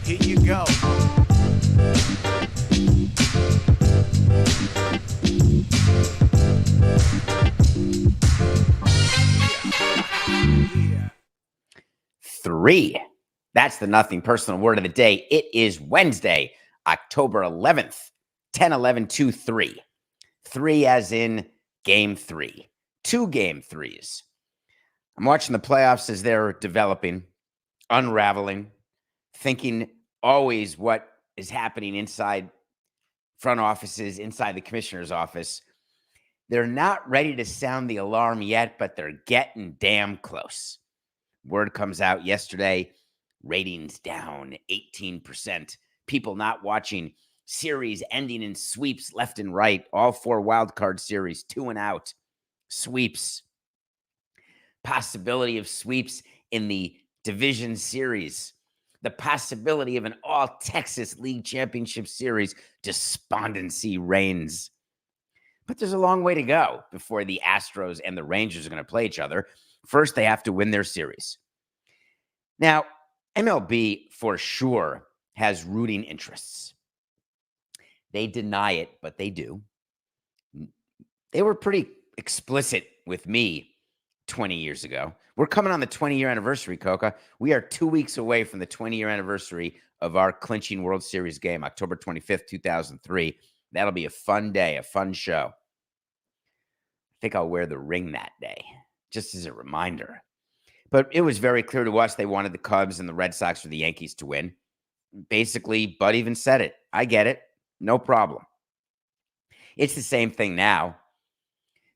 Here you go. Yeah. 3. That's the nothing personal word of the day. It is Wednesday, October 11th, 10-11-2-3. 3 as in game 3. 2 game 3s. I'm watching the playoffs as they're developing, unraveling, thinking always what is happening inside front offices, inside the commissioner's office. They're not ready to sound the alarm yet, but they're getting damn close. Word comes out yesterday, ratings down 18%. People not watching, series ending in sweeps left and right. All 4 wildcard series, 2 and out. Sweeps. Possibility of sweeps in the division series. The possibility of an all-Texas League Championship Series. Despondency reigns. But there's a long way to go before the Astros and the Rangers are going to play each other. First, they have to win their series. Now, MLB for sure has rooting interests. They deny it, but they do. They were pretty explicit with me 20 years ago. We're coming on the 20-year anniversary, Coca. We are 2 weeks away from the 20-year anniversary of our clinching World Series game, October 25th, 2003. That'll be a fun day, a fun show. I think I'll wear the ring that day, just as a reminder. But it was very clear to us they wanted the Cubs and the Red Sox or the Yankees to win. Basically, Bud even said it. I get it. No problem. It's the same thing now.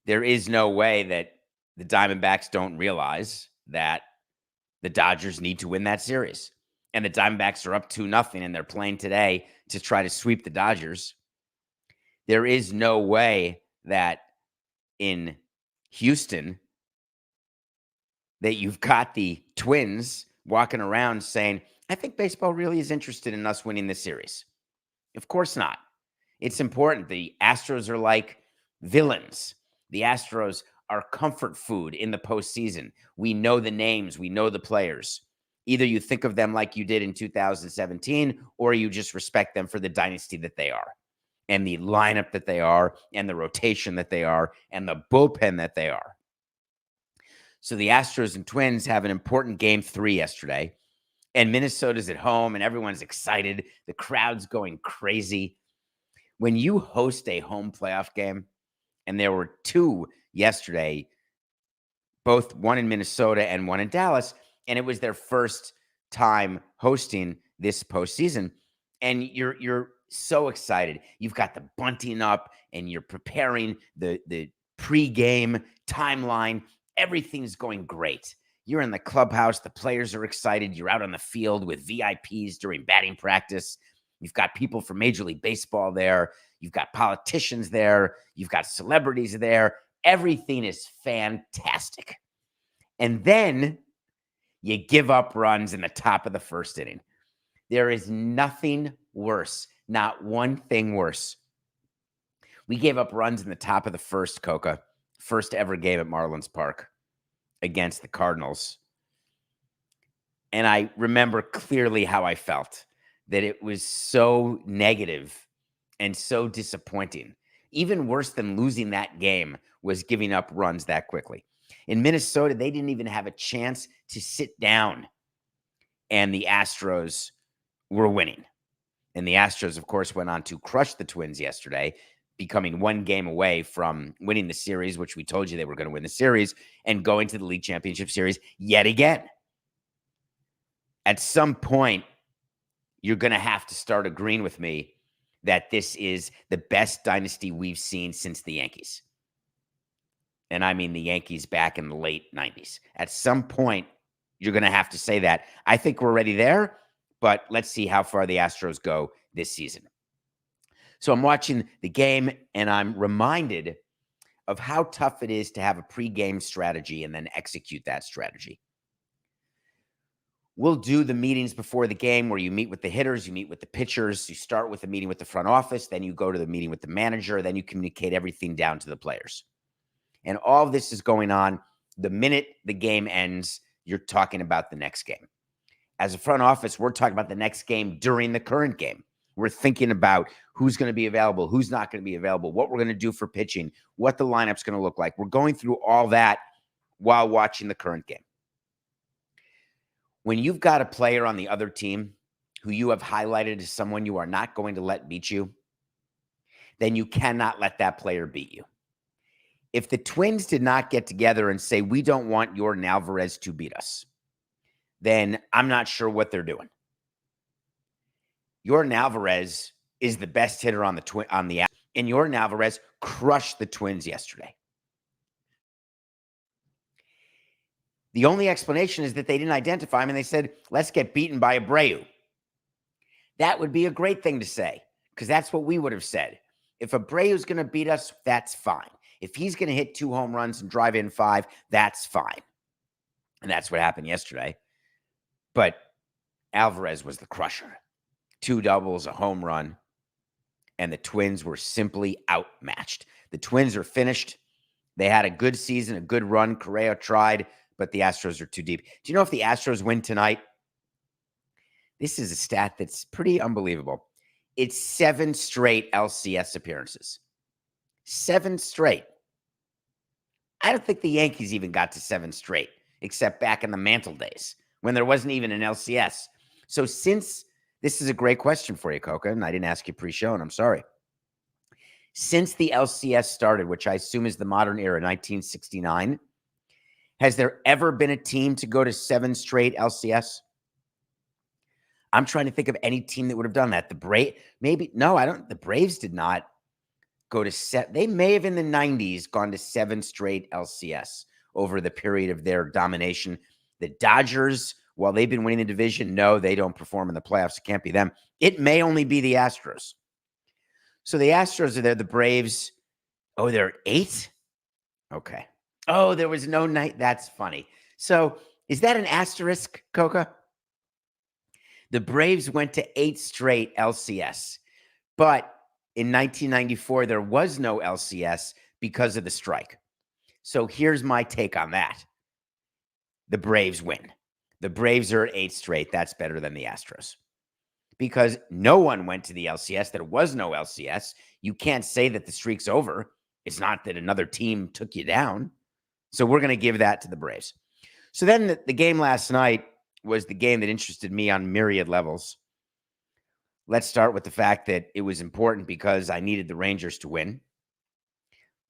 There is no way that the Diamondbacks don't realize that the Dodgers need to win that series. And the Diamondbacks are up 2-0, and they're playing today to try to sweep the Dodgers. There is no way that in Houston that you've got the Twins walking around saying, I think baseball really is interested in us winning this series. Of course not. It's important. The Astros are like villains. The Astros are comfort food in the postseason. We know the names. We know the players. Either you think of them like you did in 2017, or you just respect them for the dynasty that they are, and the lineup that they are, and the rotation that they are, and the bullpen that they are. So the Astros and Twins have an important game 3 yesterday, and Minnesota's at home, and everyone's excited. The crowd's going crazy. When you host a home playoff game, and there were 2 yesterday, both one in Minnesota and one in Dallas, and it was their first time hosting this postseason, and you're so excited. You've got the bunting up, and you're preparing the pregame timeline. Everything's going great. You're in the clubhouse. The players are excited. You're out on the field with VIPs during batting practice. You've got people from Major League Baseball there. You've got politicians there. You've got celebrities there. Everything is fantastic. And then you give up runs in the top of the first inning. There is nothing worse, not one thing worse. We gave up runs in the top of the first, Coca. First ever game at Marlins Park against the Cardinals. And I remember clearly how I felt, that it was so negative and so disappointing. Even worse than losing that game was giving up runs that quickly. In Minnesota, they didn't even have a chance to sit down, and the Astros were winning. And the Astros, of course, went on to crush the Twins yesterday, becoming 1 game away from winning the series, which we told you they were going to win the series, and going to the League Championship Series yet again. At some point, you're going to have to start agreeing with me that this is the best dynasty we've seen since the Yankees. And I mean the Yankees back in the late 90s. At some point, you're going to have to say that. I think we're already there, but let's see how far the Astros go this season. So I'm watching the game, and I'm reminded of how tough it is to have a pregame strategy and then execute that strategy. We'll do the meetings before the game where you meet with the hitters, you meet with the pitchers, you start with a meeting with the front office, then you go to the meeting with the manager, then you communicate everything down to the players. And all of this is going on. The minute the game ends, you're talking about the next game. As a front office, we're talking about the next game during the current game. We're thinking about who's going to be available, who's not going to be available, what we're going to do for pitching, what the lineup's going to look like. We're going through all that while watching the current game. When you've got a player on the other team who you have highlighted as someone you are not going to let beat you, then you cannot let that player beat you. If the Twins did not get together and say, we don't want Yordan Alvarez to beat us, then I'm not sure what they're doing. Yordan Alvarez is the best hitter on the and Yordan Alvarez crushed the Twins yesterday. The only explanation is that they didn't identify him and they said, let's get beaten by Abreu. That would be a great thing to say, because that's what we would have said. If Abreu's going to beat us, that's fine. If he's going to hit 2 home runs and drive in 5, that's fine. And that's what happened yesterday. But Alvarez was the crusher. 2 doubles, a home run, and the Twins were simply outmatched. The Twins are finished. They had a good season, a good run. Correa tried, but the Astros are too deep. Do you know if the Astros win tonight? This is a stat that's pretty unbelievable. It's 7 straight LCS appearances. 7 straight. I don't think the Yankees even got to 7 straight, except back in the Mantle days when there wasn't even an LCS. So since, this is a great question for you, Coca, and I didn't ask you pre-show, and I'm sorry. Since the LCS started, which I assume is the modern era, 1969, has there ever been a team to go to 7 straight LCS? I'm trying to think of any team that would have done that. The Braves, maybe, no, I don't. The Braves did not go to 7. They may have in the 90s gone to 7 straight LCS over the period of their domination. The Dodgers, while they've been winning the division, no, they don't perform in the playoffs. It can't be them. It may only be the Astros. So the Astros are there. The Braves, oh, they're 8? Okay. Oh, there was no night. That's funny. So is that an asterisk, Coca? The Braves went to 8 straight LCS, but in 1994, there was no LCS because of the strike. So here's my take on that. The Braves win. The Braves are at 8 straight. That's better than the Astros. Because no one went to the LCS. There was no LCS. You can't say that the streak's over. It's not that another team took you down. So we're going to give that to the Braves. So then the game last night was the game that interested me on myriad levels. Let's start with the fact that it was important because I needed the Rangers to win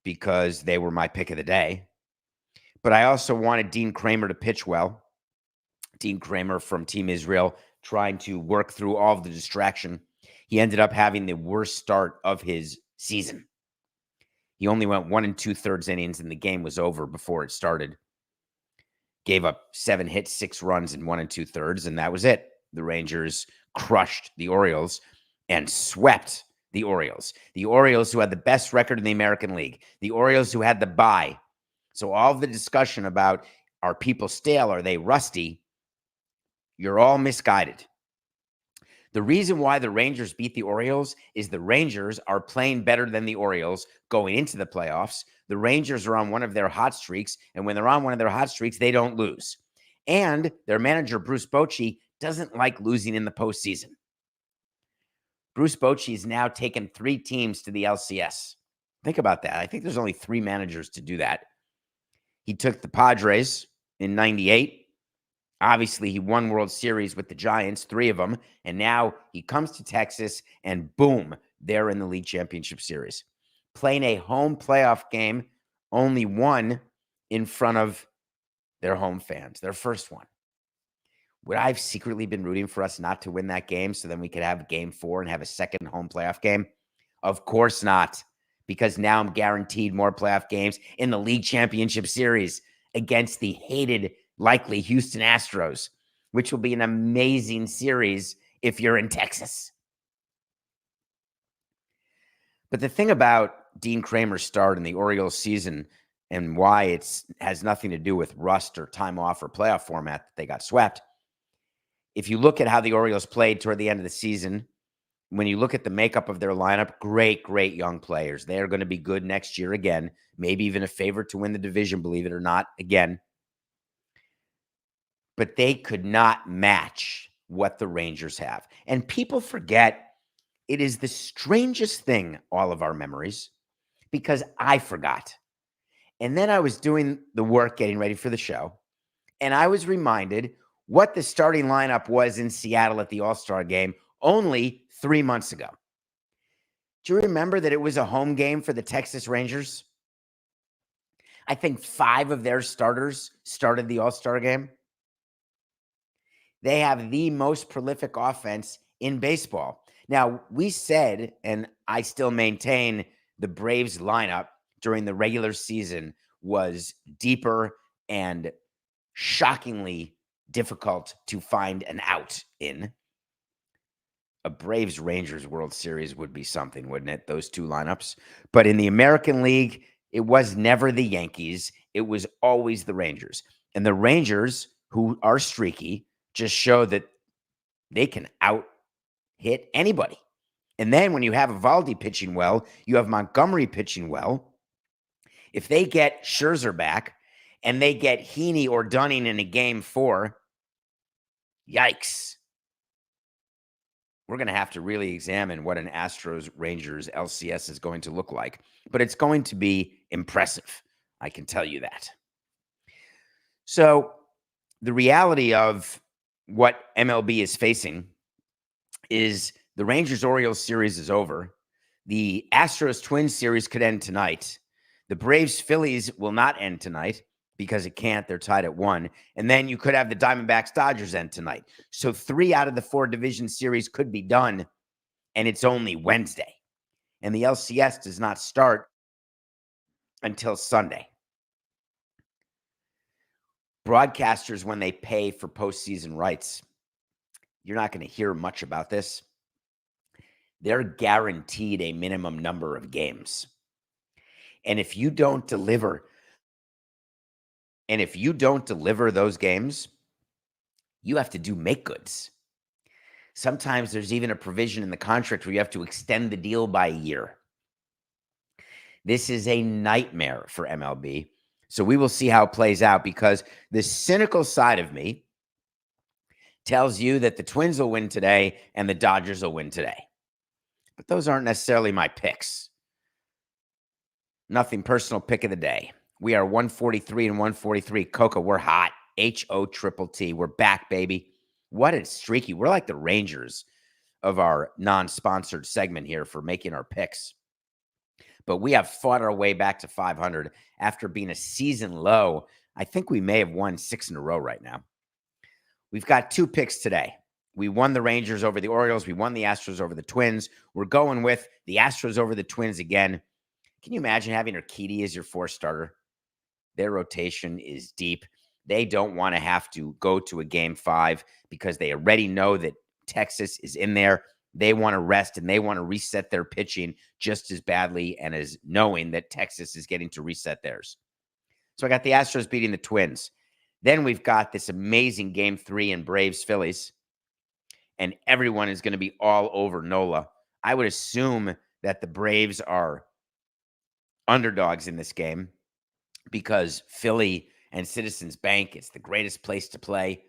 because they were my pick of the day. But I also wanted Dean Kramer to pitch well. Dean Kramer from Team Israel trying to work through all of the distraction. He ended up having the worst start of his season. He only went 1 2/3 innings and the game was over before it started. Gave up 7 hits, 6 runs in 1 2/3, and that was it. The Rangers crushed the Orioles and swept the Orioles. The Orioles who had the best record in the American League. The Orioles who had the bye. So all of the discussion about are people stale, are they rusty, you're all misguided. The reason why the Rangers beat the Orioles is the Rangers are playing better than the Orioles going into the playoffs. The Rangers are on one of their hot streaks, and when they're on one of their hot streaks, they don't lose. And their manager, Bruce Bochy, doesn't like losing in the postseason. Bruce Bochy has now taken 3 teams to the LCS. Think about that. I think there's only 3 managers to do that. He took the Padres in 98. Obviously, he won World Series with the Giants, 3 of them. And now he comes to Texas and boom, they're in the league championship series. Playing a home playoff game, only 1 in front of their home fans, their first one. Would I have secretly been rooting for us not to win that game so then we could have game 4 and have a second home playoff game? Of course not, because now I'm guaranteed more playoff games in the league championship series against the hated, likely Houston Astros, which will be an amazing series if you're in Texas. But the thing about Dean Kramer's start in the Orioles season and why it has nothing to do with rust or time off or playoff format that they got swept, if you look at how the Orioles played toward the end of the season, when you look at the makeup of their lineup, great young players. They are going to be good next year again, maybe even a favorite to win the division, believe it or not, again. but they could not match what the Rangers have. And people forget it is the strangest thing, all of our memories, because I forgot. And then I was doing the work getting ready for the show, and I was reminded what the starting lineup was in Seattle at the All-Star game only 3 months ago. Do you remember that it was a home game for the Texas Rangers? I think 5 of their starters started the All-Star game. They have the most prolific offense in baseball. Now, we said, and I still maintain, the Braves lineup during the regular season was deeper and shockingly difficult to find an out in. A Braves-Rangers World Series would be something, wouldn't it? Those two lineups. But in the American League, it was never the Yankees. It was always the Rangers. And the Rangers, who are streaky, just show that they can out-hit anybody. And then when you have Eovaldi pitching well, you have Montgomery pitching well. If they get Scherzer back and they get Heaney or Dunning in a game 4, yikes. We're going to have to really examine what an Astros-Rangers LCS is going to look like. But it's going to be impressive. I can tell you that. So the reality of what MLB is facing is the Rangers-Orioles series is over. The Astros-Twins series could end tonight. The Braves-Phillies will not end tonight because it can't. They're tied at 1. And then you could have the Diamondbacks-Dodgers end tonight. So 3 out of the 4 division series could be done, and it's only Wednesday. And the LCS does not start until Sunday. Broadcasters, when they pay for postseason rights, you're not going to hear much about this. They're guaranteed a minimum number of games. And if you don't deliver those games, you have to do make goods. Sometimes there's even a provision in the contract where you have to extend the deal by a year. This is a nightmare for MLB. So we will see how it plays out, because the cynical side of me tells you that the Twins will win today and the Dodgers will win today. But those aren't necessarily my picks. Nothing personal. Pick of the day. We are 143 and 143. Coca, we're hot. HOTTT. We're back, baby. What a streaky. We're like the Rangers of our non-sponsored segment here for making our picks. But we have fought our way back to 500 after being a season low. I think we may have won 6 in a row right now. We've got 2 picks today. We won the Rangers over the Orioles. We won the Astros over the Twins. We're going with the Astros over the Twins again. Can you imagine having Urquidy as your 4th starter? Their rotation is deep. They don't want to have to go to a game 5 because they already know that Texas is in there. They want to rest and they want to reset their pitching just as badly, and as knowing that Texas is getting to reset theirs. So I got the Astros beating the Twins. Then we've got this amazing game 3 in Braves-Phillies, and everyone is going to be all over Nola. I would assume that the Braves are underdogs in this game because Philly and Citizens Bank, it's the greatest place to play.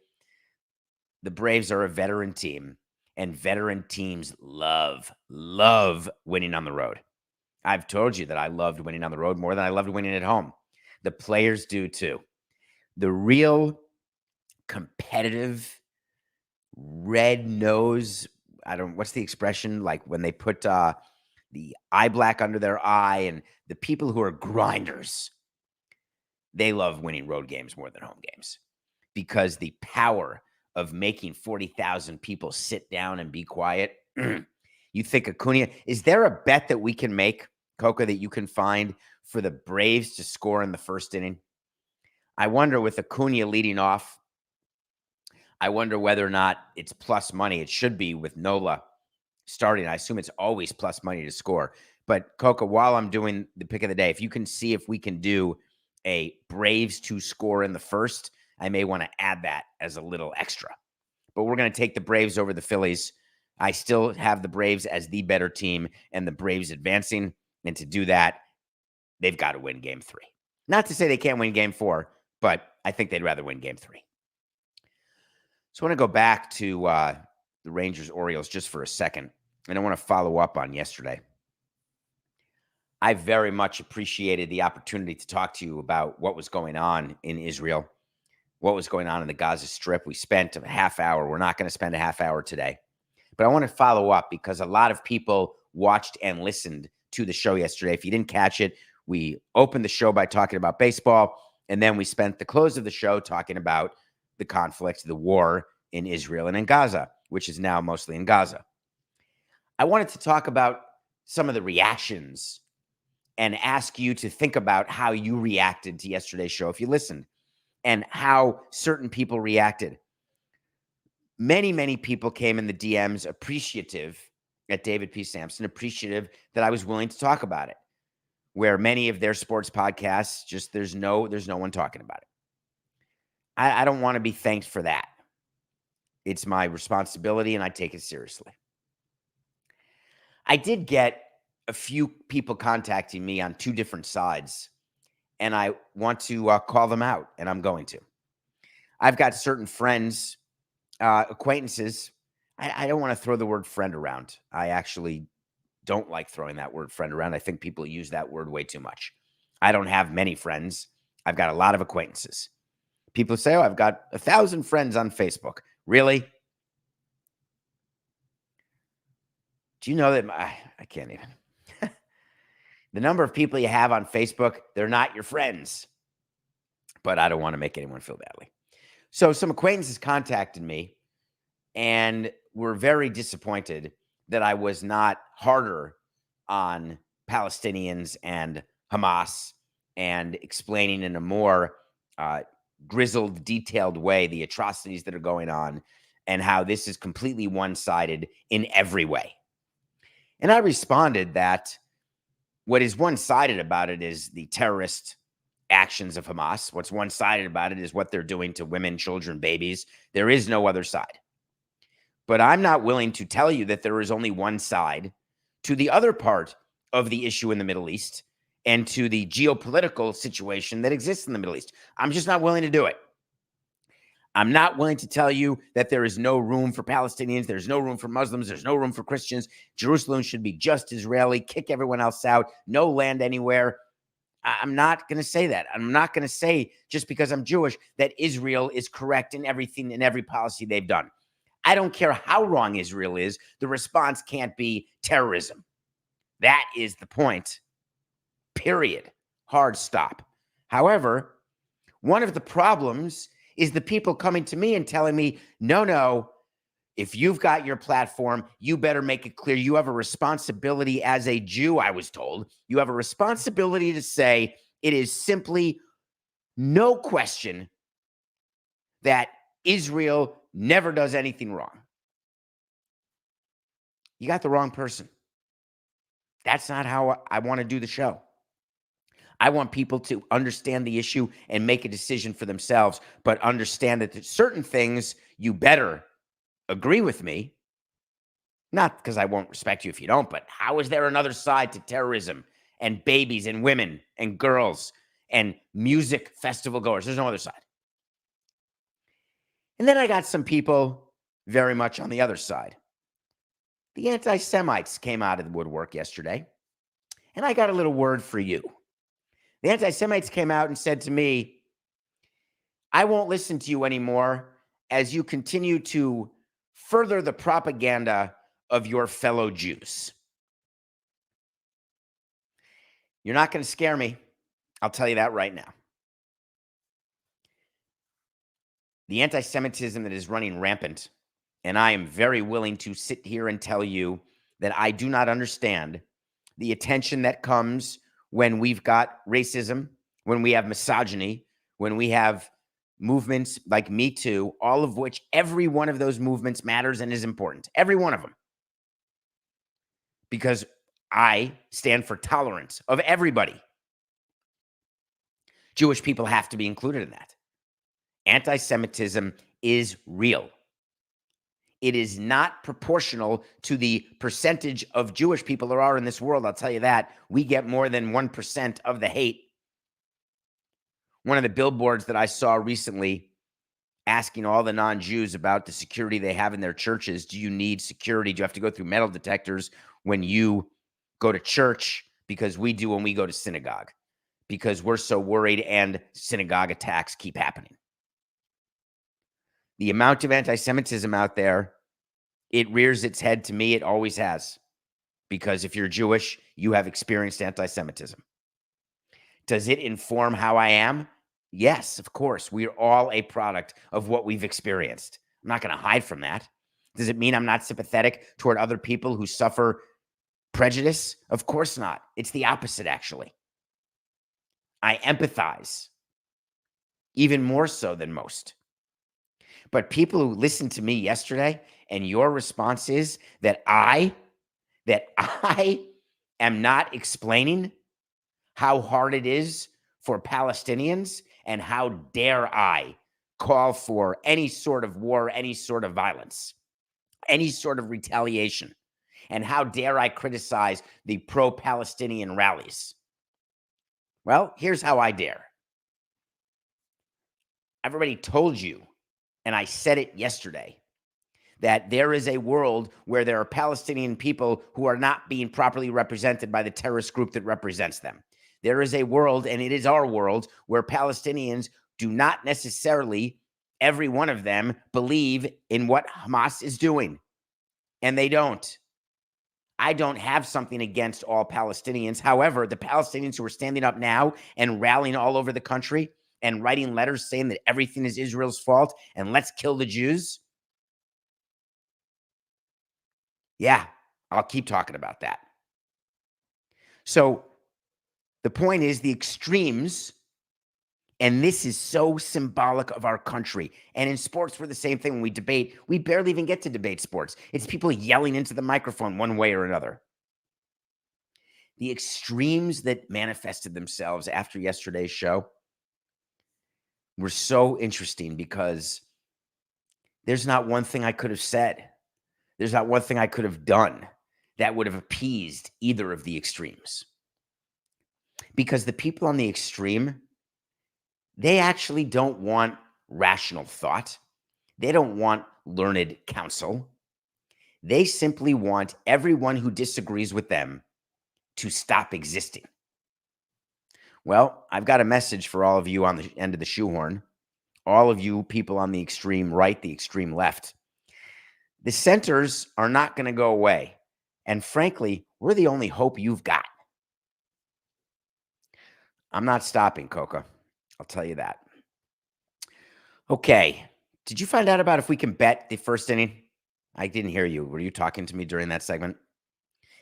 The Braves are a veteran team, and veteran teams love winning on the road. I've told you that I loved winning on the road more than I loved winning at home. The players do too. The real competitive red nose, what's the expression? Like when they put the eye black under their eye, and the people who are grinders, they love winning road games more than home games, because the power of making 40,000 people sit down and be quiet. You think Acuna, is there a bet that we can make, Coca, that you can find for the Braves to score in the 1st inning? I wonder, with Acuna leading off, I wonder whether or not it's plus money. It should be with Nola starting. I assume it's always plus money to score. But Coca, while I'm doing the pick of the day, if you can see if we can do a Braves to score in the 1st, I may want to add that as a little extra. But we're going to take the Braves over the Phillies. I still have the Braves as the better team and the Braves advancing. And to do that, they've got to win game 3. Not to say they can't win game 4, but I think they'd rather win game 3. So I want to go back to the Rangers Orioles just for a second, and I want to follow up on yesterday. I very much appreciated the opportunity to talk to you about what was going on in Israel, what was going on in the Gaza Strip. We spent a half hour. We're not going to spend a half hour today, but I want to follow up because a lot of people watched and listened to the show yesterday. If you didn't catch it, we opened the show by talking about baseball, and then we spent the close of the show talking about the conflict, the war in Israel and in Gaza, which is now mostly in Gaza. I wanted to talk about some of the reactions and ask you to think about how you reacted to yesterday's show if you listened, and how certain people reacted. Many, many people came in the DMs appreciative at David P. Samson, appreciative that I was willing to talk about it, where many of their sports podcasts, just there's no one talking about it. I don't want to be thanked for that. It's my responsibility, and I take it seriously. I did get a few people contacting me on two different sides, and I want to call them out, and I'm going to. I've got certain friends, acquaintances. I don't want to throw the word friend around. I actually don't like throwing that word friend around. I think people use that word way too much. I don't have many friends. I've got a lot of acquaintances. People say, oh, I've got 1,000 friends on Facebook. Really? Do you know that I can't even. The number of people you have on Facebook, they're not your friends. But I don't want to make anyone feel badly. So some acquaintances contacted me and were very disappointed that I was not harder on Palestinians and Hamas and explaining in a more grizzled, detailed way the atrocities that are going on and how this is completely one-sided in every way. And I responded that what is one-sided about it is the terrorist actions of Hamas. What's one-sided about it is what they're doing to women, children, babies. There is no other side. But I'm not willing to tell you that there is only one side to the other part of the issue in the Middle East and to the geopolitical situation that exists in the Middle East. I'm just not willing to do it. I'm not willing to tell you that there is no room for Palestinians. There's no room for Muslims. There's no room for Christians. Jerusalem should be just Israeli. Kick everyone else out. No land anywhere. I'm not going to say that. I'm not going to say, just because I'm Jewish, that Israel is correct in everything, in every policy they've done. I don't care how wrong Israel is. The response can't be terrorism. That is the point. Period. Hard stop. However, one of the problems is the people coming to me and telling me, no, if you've got your platform, you better make it clear you have a responsibility as a Jew, I was told. You have a responsibility to say it is simply no question that Israel never does anything wrong. You got the wrong person. That's not how I want to do the show. I want people to understand the issue and make a decision for themselves, but understand that there's certain things you better agree with me. Not because I won't respect you if you don't, but how is there another side to terrorism and babies and women and girls and music festival goers? There's no other side. And then I got some people very much on the other side. The anti-Semites came out of the woodwork yesterday, and I got a little word for you. The anti-Semites came out and said to me, I won't listen to you anymore as you continue to further the propaganda of your fellow Jews. You're not going to scare me. I'll tell you that right now. The anti-Semitism that is running rampant, and I am very willing to sit here and tell you that I do not understand the attention that comes when we've got racism, when we have misogyny, when we have movements like Me Too, all of which, every one of those movements matters and is important. Every one of them. Because I stand for tolerance of everybody. Jewish people have to be included in that. Anti-Semitism is real. It is not proportional to the percentage of Jewish people there are in this world. I'll tell you that. We get more than 1% of the hate. One of the billboards that I saw recently asking all the non-Jews about the security they have in their churches. Do you need security? Do you have to go through metal detectors when you go to church? Because we do when we go to synagogue, because we're so worried and synagogue attacks keep happening. The amount of anti-Semitism out there, it rears its head to me. It always has. Because if you're Jewish, you have experienced anti-Semitism. Does it inform how I am? Yes, of course. We are all a product of what we've experienced. I'm not going to hide from that. Does it mean I'm not sympathetic toward other people who suffer prejudice? Of course not. It's the opposite, actually. I empathize, even more so than most. But people who listened to me yesterday and your response is that I am not explaining how hard it is for Palestinians, and how dare I call for any sort of war, any sort of violence, any sort of retaliation, and how dare I criticize the pro-Palestinian rallies. Well, here's how I dare. I've already told you, and I said it yesterday, that there is a world where there are Palestinian people who are not being properly represented by the terrorist group that represents them. There is a world, and it is our world, where Palestinians do not necessarily, every one of them, believe in what Hamas is doing. And they don't. I don't have something against all Palestinians. However, the Palestinians who are standing up now and rallying all over the country and writing letters saying that everything is Israel's fault and let's kill the Jews. Yeah, I'll keep talking about that. So the point is the extremes, and this is so symbolic of our country. And in sports, we're the same thing. When we debate, we barely even get to debate sports. It's people yelling into the microphone one way or another. The extremes that manifested themselves after yesterday's show were so interesting because there's not one thing I could have said. There's not one thing I could have done that would have appeased either of the extremes. Because the people on the extreme, they actually don't want rational thought. They don't want learned counsel. They simply want everyone who disagrees with them to stop existing. Well, I've got a message for all of you on the end of the shoehorn, all of you people on the extreme right, the extreme left. The centers are not going to go away. And frankly, we're the only hope you've got. I'm not stopping, Coca. I'll tell you that. Okay. Did you find out about if we can bet the first inning? I didn't hear you. Were you talking to me during that segment?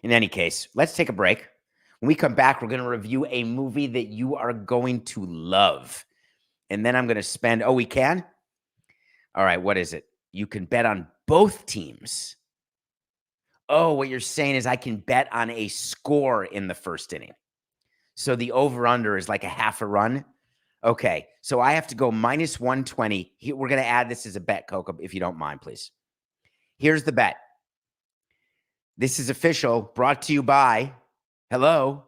In any case, let's take a break. When we come back, we're going to review a movie that you are going to love. And then I'm going to spend, we can? All right, what is it? You can bet on both teams. Oh, what you're saying is I can bet on a score in the first inning. So the over-under is like a half a run. Okay, so I have to go minus 120. We're going to add this as a bet, Coca, if you don't mind, please. Here's the bet. This is official, brought to you by, hello?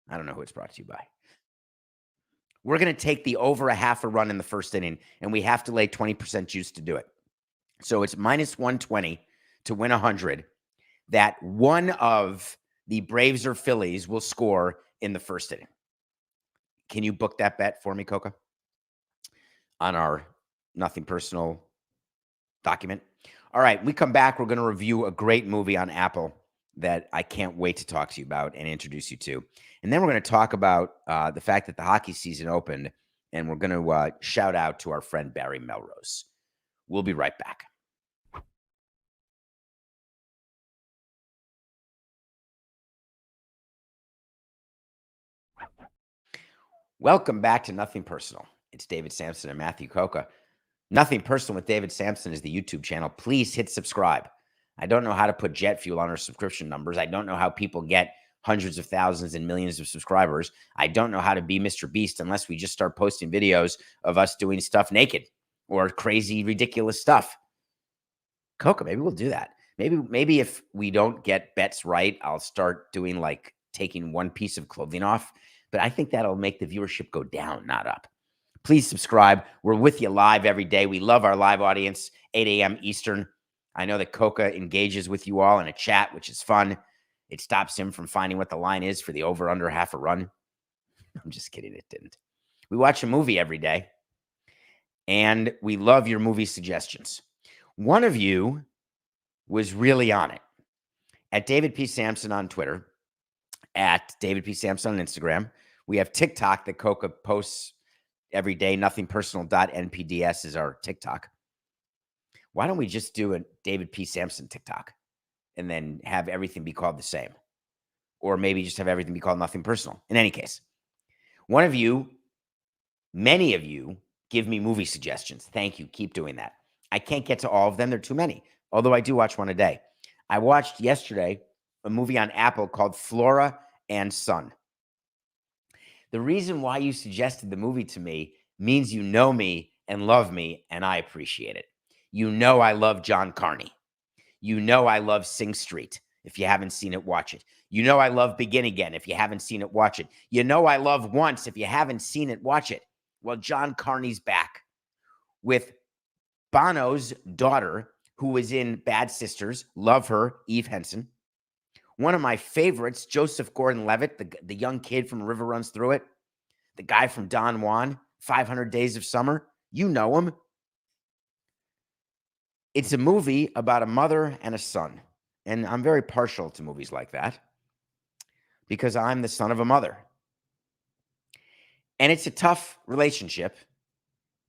I don't know who it's brought to you by. We're going to take the over a half a run in the first inning, and we have to lay 20% juice to do it. So it's minus 120 to win 100 that one of the Braves or Phillies will score in the first inning. Can you book that bet for me, Coca? On our Nothing Personal document. All right, we come back. We're going to review a great movie on Apple that I can't wait to talk to you about and introduce you to. And then we're going to talk about the fact that the hockey season opened, and we're going to shout out to our friend Barry Melrose. We'll be right back. Welcome back to Nothing Personal. It's David Samson and Matthew Coca. Nothing Personal with David Samson is the YouTube channel. Please hit subscribe. I don't know how to put jet fuel on our subscription numbers. I don't know how people get hundreds of thousands and millions of subscribers. I don't know how to be Mr. Beast unless we just start posting videos of us doing stuff naked or crazy, ridiculous stuff. Coca, maybe we'll do that. Maybe if we don't get bets right, I'll start doing like taking one piece of clothing off. But I think that'll make the viewership go down, not up. Please subscribe. We're with you live every day. We love our live audience, 8 a.m. Eastern. I know that Coca engages with you all in a chat, which is fun. It stops him from finding what the line is for the over-under half a run. I'm just kidding. It didn't. We watch a movie every day, and we love your movie suggestions. One of you was really on it. At David P. Samson on Twitter, at David P. Samson on Instagram. We have TikTok that Coca posts every day. Nothingpersonal.npds is our TikTok. Why don't we just do a David P. Samson TikTok and then have everything be called the same? Or maybe just have everything be called Nothing Personal. In any case, one of you, many of you, give me movie suggestions. Thank you. Keep doing that. I can't get to all of them. There are too many, although I do watch one a day. I watched yesterday a movie on Apple called Flora and Son. The reason why you suggested the movie to me means you know me and love me, and I appreciate it. You know I love John Carney. You know I love Sing Street. If you haven't seen it, watch it. You know I love Begin Again. If you haven't seen it, watch it. You know I love Once. If you haven't seen it, watch it. Well, John Carney's back with Bono's daughter, who was in Bad Sisters. Love her, Eve Henson. One of my favorites, Joseph Gordon-Levitt, the young kid from River Runs Through It, the guy from Don Juan, 500 Days of Summer. You know him. It's a movie about a mother and a son. And I'm very partial to movies like that because I'm the son of a mother. And it's a tough relationship,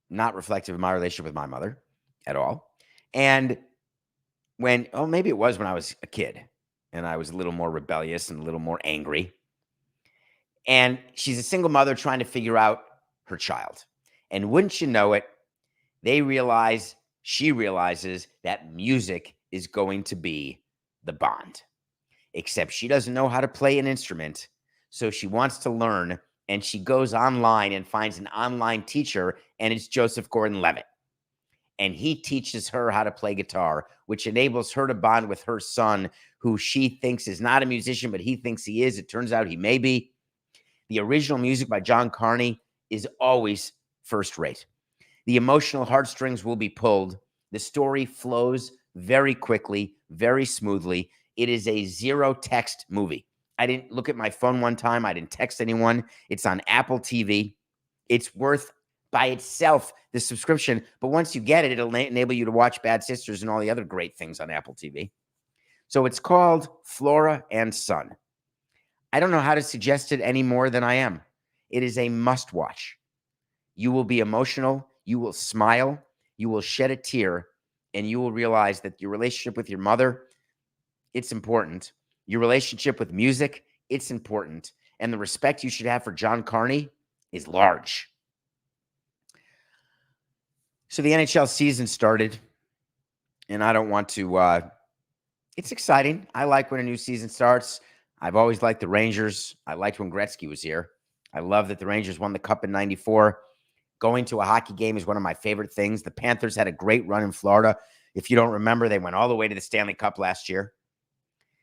not reflective of my relationship with my mother at all. And maybe it was when I was a kid and I was a little more rebellious and a little more angry. And she's a single mother trying to figure out her child. And wouldn't you know it, she realizes that music is going to be the bond. Except she doesn't know how to play an instrument, so she wants to learn, and she goes online and finds an online teacher, and it's Joseph Gordon-Levitt. And he teaches her how to play guitar, which enables her to bond with her son, who she thinks is not a musician, but he thinks he is. It turns out he may be. The original music by John Carney is always first rate. The emotional heartstrings will be pulled. The story flows very quickly, very smoothly. It is a zero text movie. I didn't look at my phone one time. I didn't text anyone. It's on Apple TV. It's worth by itself the subscription. But once you get it, it'll enable you to watch Bad Sisters and all the other great things on Apple TV. So it's called Flora and Son. I don't know how to suggest it any more than I am. It is a must watch. You will be emotional. You will smile. You will shed a tear. And you will realize that your relationship with your mother, it's important. Your relationship with music, it's important. And the respect you should have for John Carney is large. So the NHL season started. And I don't want to... it's exciting. I like when a new season starts. I've always liked the Rangers. I liked when Gretzky was here. I love that the Rangers won the Cup in '94. Going to a hockey game is one of my favorite things. The Panthers had a great run in Florida. If you don't remember, they went all the way to the Stanley Cup last year.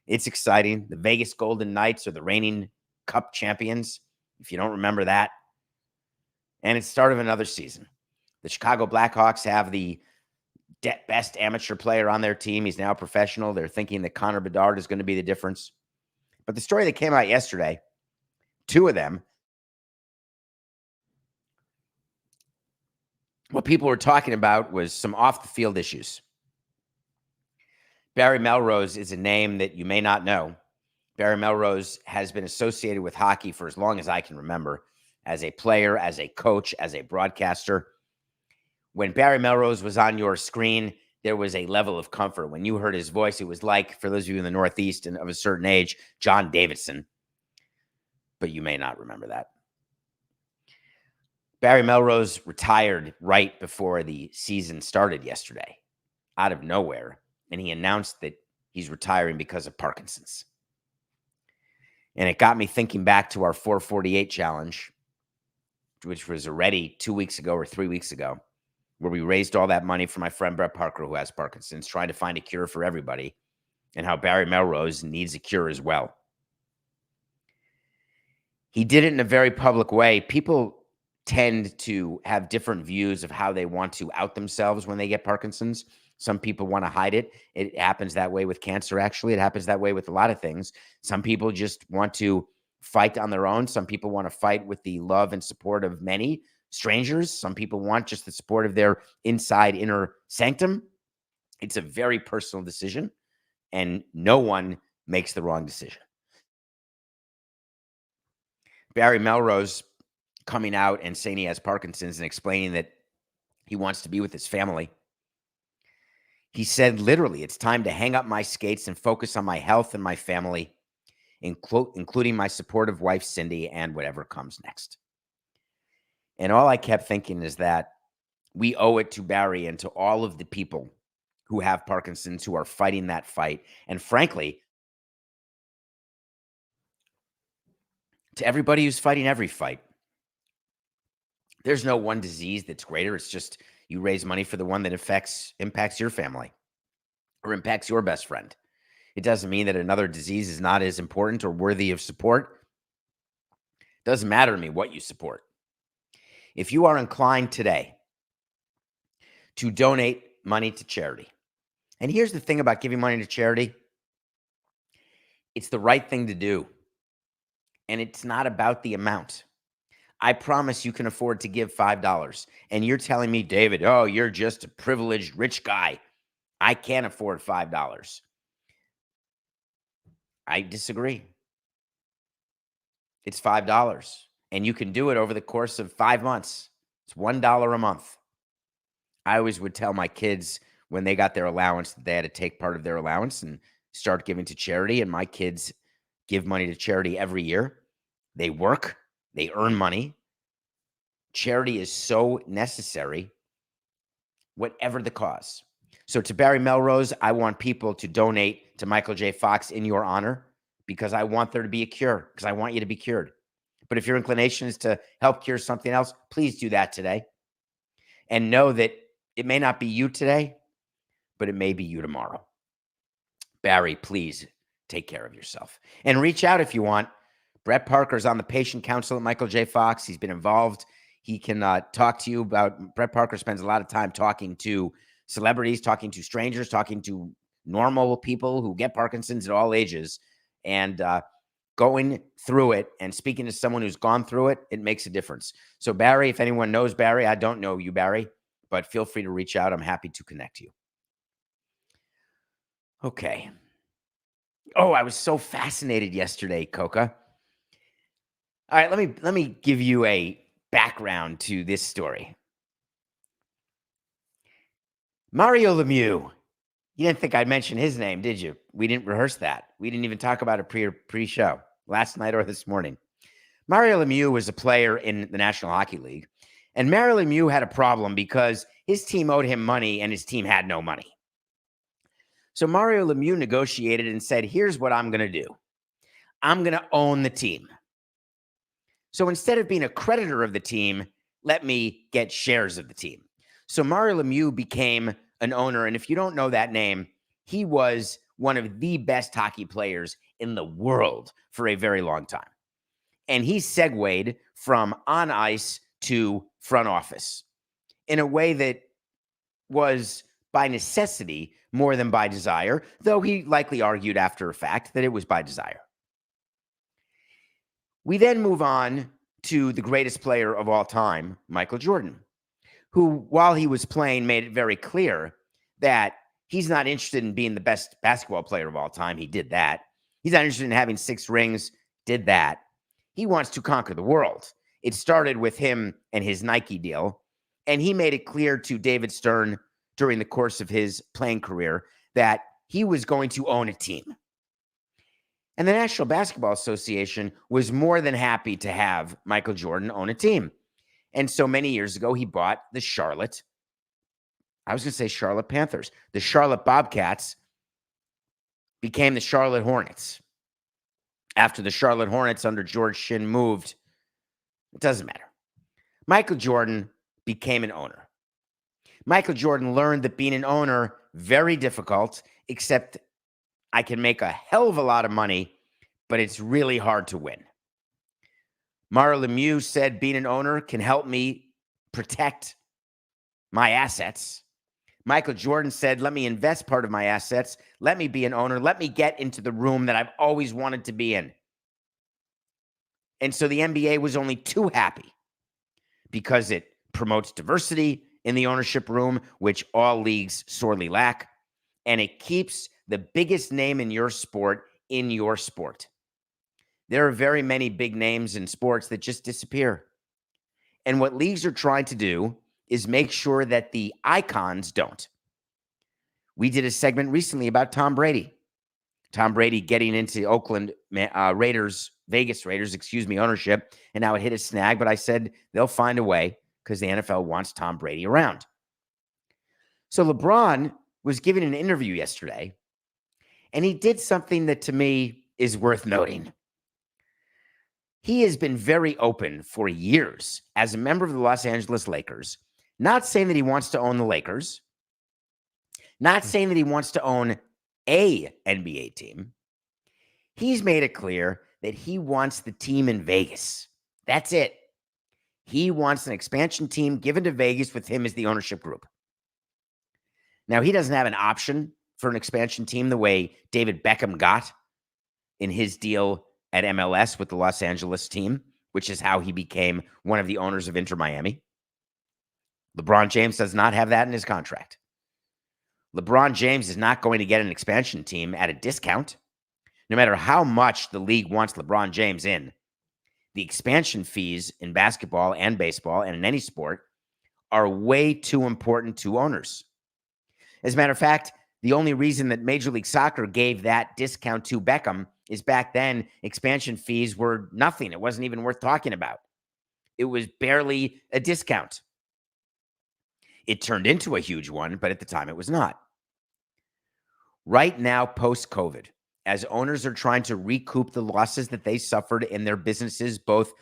It's exciting. The Vegas Golden Knights are the reigning Cup champions, if you don't remember that. And it's the start of another season. The Chicago Blackhawks have the best amateur player on their team. He's now a professional. They're thinking that Connor Bedard is going to be the difference. But the story that came out yesterday, two of them, what people were talking about was some off-the-field issues. Barry Melrose is a name that you may not know. Barry Melrose has been associated with hockey for as long as I can remember, as a player, as a coach, as a broadcaster. When Barry Melrose was on your screen, there was a level of comfort. When you heard his voice, it was like, for those of you in the Northeast and of a certain age, John Davidson. But you may not remember that. Barry Melrose retired right before the season started yesterday, out of nowhere. And he announced that he's retiring because of Parkinson's. And it got me thinking back to our 448 challenge, which was already 2 weeks ago or 3 weeks ago, where we raised all that money for my friend Brett Parker, who has Parkinson's, trying to find a cure for everybody, and how Barry Melrose needs a cure as well. He did it in a very public way. People tend to have different views of how they want to out themselves when they get Parkinson's. Some people want to hide it. It happens that way with cancer, actually. It happens that way with a lot of things. Some people just want to fight on their own. Some people want to fight with the love and support of many strangers. Some people want just the support of their inside inner sanctum. It's a very personal decision, and no one makes the wrong decision. Barry Melrose coming out and saying he has Parkinson's and explaining that he wants to be with his family. He said, literally, it's time to hang up my skates and focus on my health and my family, including my supportive wife, Cindy, and whatever comes next. And all I kept thinking is that we owe it to Barry and to all of the people who have Parkinson's, who are fighting that fight. And frankly, to everybody who's fighting every fight. There's no one disease that's greater. It's just you raise money for the one that impacts your family or impacts your best friend. It doesn't mean that another disease is not as important or worthy of support. It doesn't matter to me what you support. If you are inclined today to donate money to charity, and here's the thing about giving money to charity, it's the right thing to do. And it's not about the amount. I promise you can afford to give $5. And you're telling me, David, oh, you're just a privileged rich guy. I can't afford $5. I disagree. It's $5. And you can do it over the course of 5 months. It's $1 a month. I always would tell my kids when they got their allowance that they had to take part of their allowance and start giving to charity. And my kids give money to charity every year. They work. They earn money. Charity is so necessary, whatever the cause. So to Barry Melrose, I want people to donate to Michael J. Fox in your honor because I want there to be a cure, because I want you to be cured. But if your inclination is to help cure something else, please do that today. And know that it may not be you today, but it may be you tomorrow. Barry, please take care of yourself. And reach out if you want. Brett Parker's on the patient council at Michael J. Fox. He's been involved. He can talk to you about, Brett Parker spends a lot of time talking to celebrities, talking to strangers, talking to normal people who get Parkinson's at all ages. And going through it and speaking to someone who's gone through it, it makes a difference. So Barry, if anyone knows Barry, I don't know you, Barry, but feel free to reach out. I'm happy to connect you. Okay. Oh, I was so fascinated yesterday, Coca. All right, let me give you a background to this story. Mario Lemieux. You didn't think I'd mention his name, did you? We didn't rehearse that. We didn't even talk about it pre-show last night or this morning. Mario Lemieux was a player in the National Hockey League, and Mario Lemieux had a problem because his team owed him money and his team had no money. So Mario Lemieux negotiated and said, here's what I'm going to do. I'm going to own the team. So instead of being a creditor of the team, let me get shares of the team. So Mario Lemieux became an owner. And if you don't know that name, he was one of the best hockey players in the world for a very long time. And he segued from on ice to front office in a way that was by necessity more than by desire, though he likely argued after a fact that it was by desire. We then move on to the greatest player of all time, Michael Jordan, who, while he was playing, made it very clear that he's not interested in being the best basketball player of all time. He did that. He's not interested in having 6 rings. Did that. He wants to conquer the world. It started with him and his Nike deal, and he made it clear to David Stern during the course of his playing career that he was going to own a team. And the National Basketball Association was more than happy to have Michael Jordan own a team. And so many years ago, he bought the Charlotte Panthers. The Charlotte Bobcats became the Charlotte Hornets. After the Charlotte Hornets under George Shinn moved, it doesn't matter. Michael Jordan became an owner. Michael Jordan learned that being an owner, very difficult, except I can make a hell of a lot of money, but it's really hard to win. Mario Lemieux said being an owner can help me protect my assets. Michael Jordan said, let me invest part of my assets. Let me be an owner. Let me get into the room that I've always wanted to be in. And so the NBA was only too happy because it promotes diversity in the ownership room, which all leagues sorely lack. And it keeps the biggest name in your sport in your sport. There are very many big names in sports that just disappear. And what leagues are trying to do is make sure that the icons don't. We did a segment recently about Tom Brady. Tom Brady getting into Vegas Raiders, ownership, and now it hit a snag. But I said they'll find a way because the NFL wants Tom Brady around. So LeBron was giving an interview yesterday, and he did something that to me is worth noting. He has been very open for years as a member of the Los Angeles Lakers, not saying that he wants to own the Lakers, not saying that he wants to own a NBA team. He's made it clear that he wants the team in Vegas. That's it. He wants an expansion team given to Vegas with him as the ownership group. Now, he doesn't have an option for an expansion team the way David Beckham got in his deal at MLS with the Los Angeles team, which is how he became one of the owners of Inter Miami. LeBron James does not have that in his contract. LeBron James is not going to get an expansion team at a discount. No matter how much the league wants LeBron James in, the expansion fees in basketball and baseball and in any sport are way too important to owners. As a matter of fact, the only reason that Major League Soccer gave that discount to Beckham is back then expansion fees were nothing. It wasn't even worth talking about. It was barely a discount. It turned into a huge one, but at the time it was not. Right now, post-COVID, as owners are trying to recoup the losses that they suffered in their businesses, both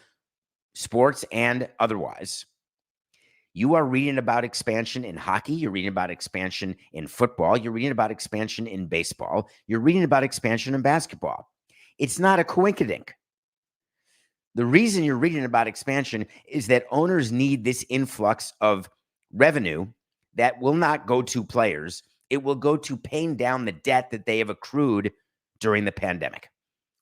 sports and otherwise, you are reading about expansion in hockey. You're reading about expansion in football. You're reading about expansion in baseball. You're reading about expansion in basketball. It's not a coinkydink. The reason you're reading about expansion is that owners need this influx of revenue that will not go to players. It will go to paying down the debt that they have accrued during the pandemic,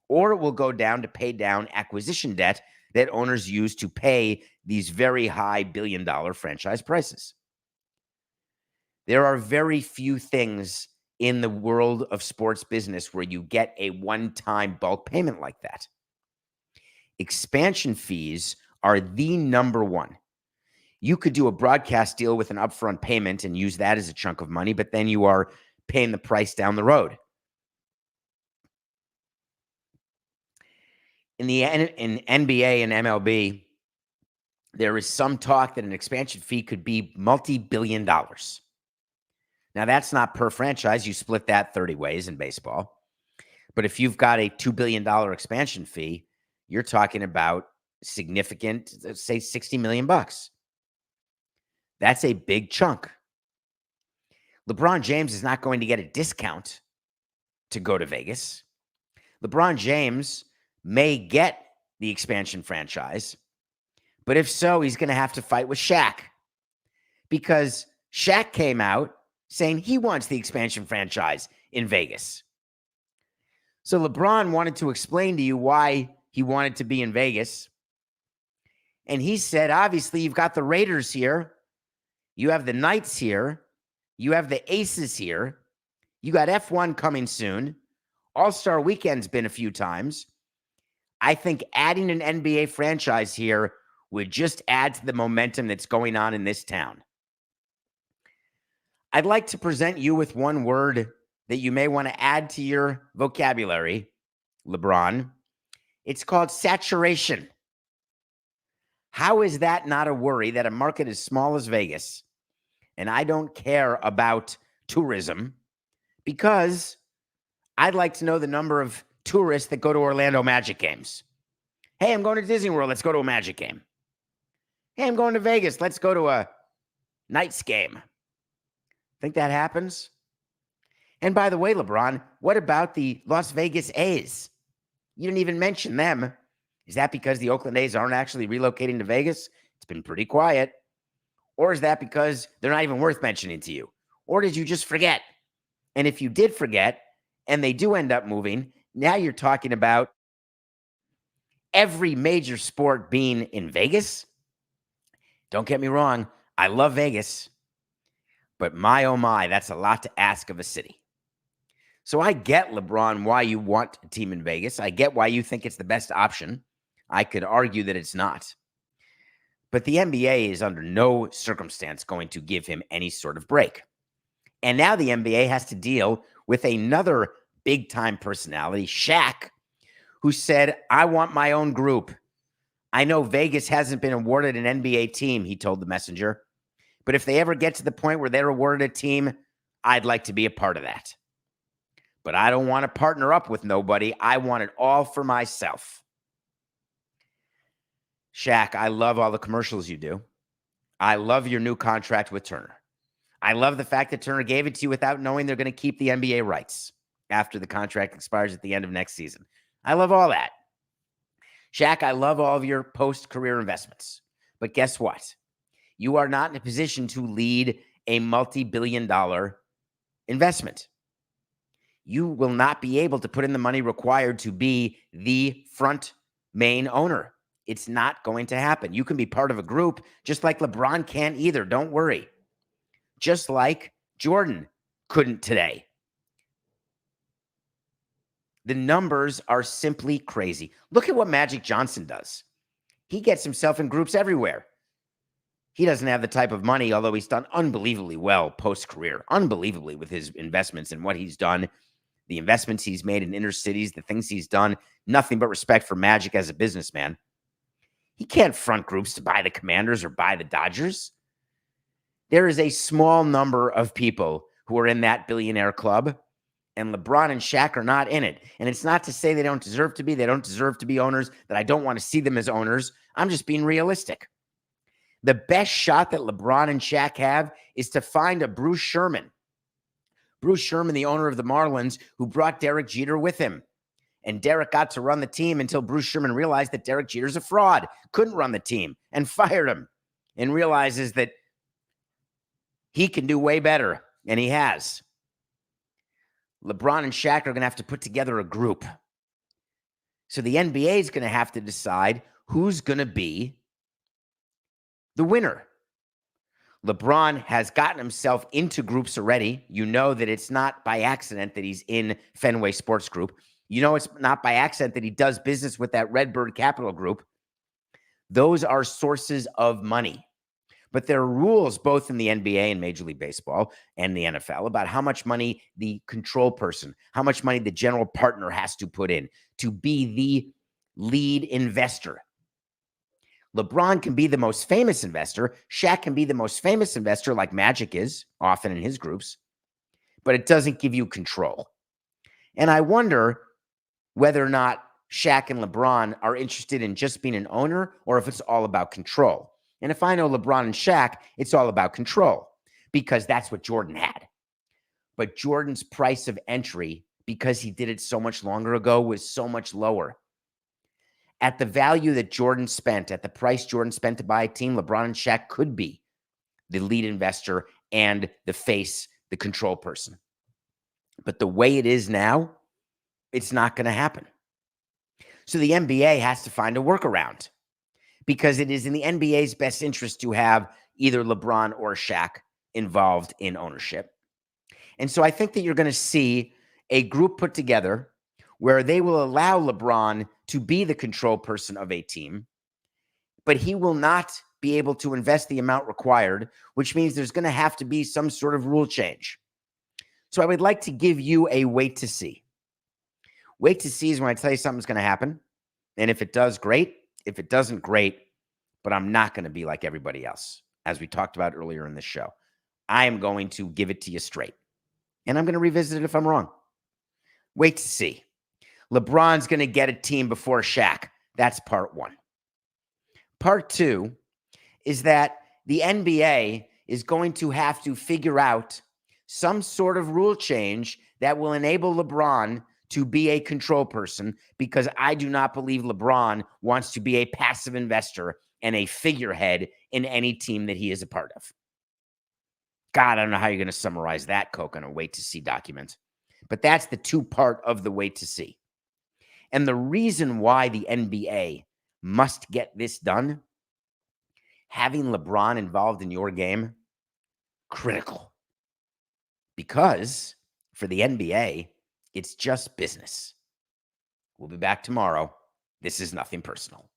or it will go down to pay down acquisition debt that owners use to pay these very high billion-dollar franchise prices. There are very few things in the world of sports business where you get a one-time bulk payment like that. Expansion fees are the number one. You could do a broadcast deal with an upfront payment and use that as a chunk of money, but then you are paying the price down the road. In NBA and MLB, there is some talk that an expansion fee could be multi-billion dollars. Now, that's not per franchise. You split that 30 ways in baseball. But if you've got a $2 billion expansion fee, you're talking about significant, let's say $60 million. That's a big chunk. LeBron James is not going to get a discount to go to Vegas. LeBron James may get the expansion franchise, but if so, he's going to have to fight with Shaq, because Shaq came out saying he wants the expansion franchise in Vegas. So LeBron wanted to explain to you why he wanted to be in Vegas. And he said, obviously, you've got the Raiders here. You have the Knights here. You have the Aces here. You got F1 coming soon. All-Star Weekend's been a few times. I think adding an NBA franchise here would just add to the momentum that's going on in this town. I'd like to present you with one word that you may want to add to your vocabulary, LeBron. It's called saturation. How is that not a worry that a market as small as Vegas, and I don't care about tourism, because I'd like to know the number of tourists that go to Orlando Magic games. Hey, I'm going to Disney World. Let's go to a Magic game. Hey, I'm going to Vegas. Let's go to a Knights game. Think that happens? And by the way, LeBron, what about the Las Vegas A's? You didn't even mention them. Is that because the Oakland A's aren't actually relocating to Vegas? It's been pretty quiet. Or is that because they're not even worth mentioning to you? Or did you just forget? And if you did forget and they do end up moving, now you're talking about every major sport being in Vegas. Don't get me wrong. I love Vegas, but my, oh my, that's a lot to ask of a city. So I get, LeBron, why you want a team in Vegas. I get why you think it's the best option. I could argue that it's not. But the NBA is under no circumstance going to give him any sort of break. And now the NBA has to deal with another big-time personality, Shaq, who said, I want my own group. I know Vegas hasn't been awarded an NBA team, he told the Messenger. But if they ever get to the point where they're awarded a team, I'd like to be a part of that. But I don't want to partner up with nobody. I want it all for myself. Shaq, I love all the commercials you do. I love your new contract with Turner. I love the fact that Turner gave it to you without knowing they're going to keep the NBA rights after the contract expires at the end of next season. I love all that. Shaq, I love all of your post-career investments. But guess what? You are not in a position to lead a multi-billion-dollar investment. You will not be able to put in the money required to be the front main owner. It's not going to happen. You can be part of a group just like LeBron can't either. Don't worry. Just like Jordan couldn't today. The numbers are simply crazy. Look at what Magic Johnson does. He gets himself in groups everywhere. He doesn't have the type of money, although he's done unbelievably well post-career, unbelievably with his investments and what he's done, the investments he's made in inner cities, the things he's done, nothing but respect for Magic as a businessman. He can't front groups to buy the Commanders or buy the Dodgers. There is a small number of people who are in that billionaire club, and LeBron and Shaq are not in it. And it's not to say they don't deserve to be. They don't deserve to be owners, that I don't want to see them as owners. I'm just being realistic. The best shot that LeBron and Shaq have is to find a Bruce Sherman. Bruce Sherman, the owner of the Marlins, who brought Derek Jeter with him. And Derek got to run the team until Bruce Sherman realized that Derek Jeter's a fraud, couldn't run the team, and fired him, and realizes that he can do way better, and he has. LeBron and Shaq are going to have to put together a group. So the NBA is going to have to decide who's going to be the winner. LeBron has gotten himself into groups already. You know that it's not by accident that he's in Fenway Sports Group. You know it's not by accident that he does business with that Redbird Capital Group. Those are sources of money. But there are rules both in the NBA and Major League Baseball and the NFL about how much money the control person, how much money the general partner has to put in to be the lead investor. LeBron can be the most famous investor. Shaq can be the most famous investor like Magic is often in his groups, but it doesn't give you control. And I wonder whether or not Shaq and LeBron are interested in just being an owner or if it's all about control. And if I know LeBron and Shaq, it's all about control because that's what Jordan had. But Jordan's price of entry, because he did it so much longer ago, was so much lower. At the value that Jordan spent, at the price Jordan spent to buy a team, LeBron and Shaq could be the lead investor and the face, the control person. But the way it is now, it's not going to happen. So the NBA has to find a workaround because it is in the NBA's best interest to have either LeBron or Shaq involved in ownership. And so I think that you're going to see a group put together where they will allow LeBron to be the control person of a team, but he will not be able to invest the amount required, which means there's going to have to be some sort of rule change. So I would like to give you a wait to see. Wait to see is when I tell you something's going to happen. And if it does, great. If it doesn't, great. But I'm not going to be like everybody else, as we talked about earlier in this show. I am going to give it to you straight. And I'm going to revisit it if I'm wrong. Wait to see. LeBron's going to get a team before Shaq. That's part one. Part two is that the NBA is going to have to figure out some sort of rule change that will enable LeBron to be a control person because I do not believe LeBron wants to be a passive investor and a figurehead in any team that he is a part of. God, I don't know how you're going to summarize that, Coke, on a wait to see document. But that's the two-part of the wait to see. And the reason why the NBA must get this done, having LeBron involved in your game, critical. Because for the NBA, it's just business. We'll be back tomorrow. This is nothing personal.